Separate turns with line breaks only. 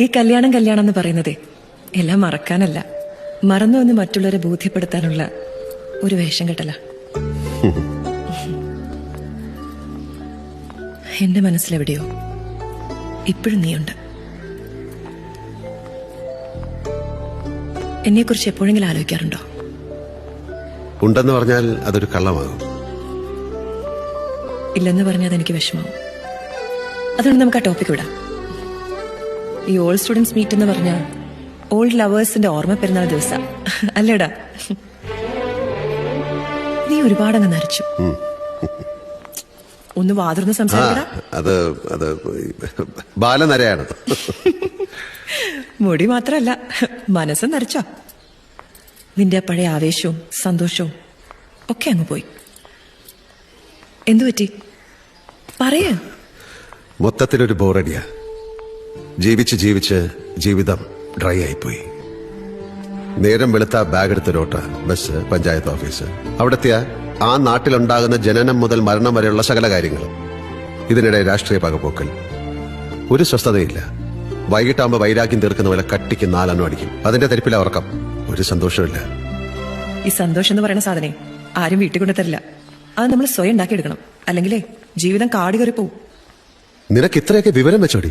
ഈ കല്യാണം കല്യാണം എന്ന് പറയുന്നതേ എല്ലാം മറക്കാനല്ല, മറന്നു എന്ന് മറ്റുള്ളവരെ ബോധ്യപ്പെടുത്താനുള്ള ഒരു വേഷം കെട്ടല. എന്റെ മനസ്സിലെവിടെയോ ഇപ്പോഴും നീയുണ്ട്. എന്നെക്കുറിച്ച് എപ്പോഴെങ്കിലും ആലോചിക്കാറുണ്ടോ?
ഉണ്ടെന്ന് പറഞ്ഞാൽ അതൊരു കള്ളമാകും.
ഇല്ലെന്ന് പറഞ്ഞാൽ അതെനിക്ക് വിഷമാവും. അതുകൊണ്ട് നമുക്ക് ആ ടോപ്പിക് വിടാം. ഈ ഓൾഡ് സ്റ്റുഡൻസ് മീറ്റ് എന്ന് പറഞ്ഞാൽ ഓൾഡ് ലവേഴ്സിന്റെ ഓർമ്മ പെരുന്നാൾ ദിവസം അല്ലേടാ? നീ ഒരുപാടങ്ങ് നരച്ചു. ഒന്ന് വാതിർന്ന് സംസാരിക്കടാ.
അത് ബാലനരയാണ്.
മുടി മാത്രല്ല, മനസ്സും നരച്ചോ. നിന്റെ പഴയ ആവേശവും സന്തോഷവും ഒക്കെ അങ്ങ് പോയി. എന്തു പറ്റി പറയ?
മൊത്തത്തിലൊരു ബോറടിയാ. ജീവിച്ച് ജീവിച്ച് ജീവിതം ഡ്രൈ ആയിപ്പോയി. നേരം വെളുത്ത ബാഗ് എടുത്തൊരോട്ട, ബസ്, പഞ്ചായത്ത് ഓഫീസ്, അവിടെത്തിയ ആ നാട്ടിലുണ്ടാകുന്ന ജനനം മുതൽ മരണം വരെയുള്ള സകല കാര്യങ്ങൾ. ഇതിനിടെ രാഷ്ട്രീയ പകപോക്കൽ. ഒരു സ്വസ്ഥതയില്ല. വൈകിട്ടാകുമ്പോ വൈരാഗ്യം തീർക്കുന്ന പോലെ കട്ടിക്ക് 4 എണ്ണം അടിക്കും. അതിന്റെ തരിപ്പില ഉറക്കം. ഒരു സന്തോഷമില്ല.
ഈ സന്തോഷം എന്ന് പറയുന്ന സാധനെ ആരും വീട്ടിൽ കൊണ്ടു തരില്ല. അത് നമ്മൾ സ്വയം ഉണ്ടാക്കിയെടുക്കണം. അല്ലെങ്കിലേ ജീവിതം കാട് കയറി പോവും.
നിനക്ക് ഇത്രയൊക്കെ വിവരം വെച്ചോടി.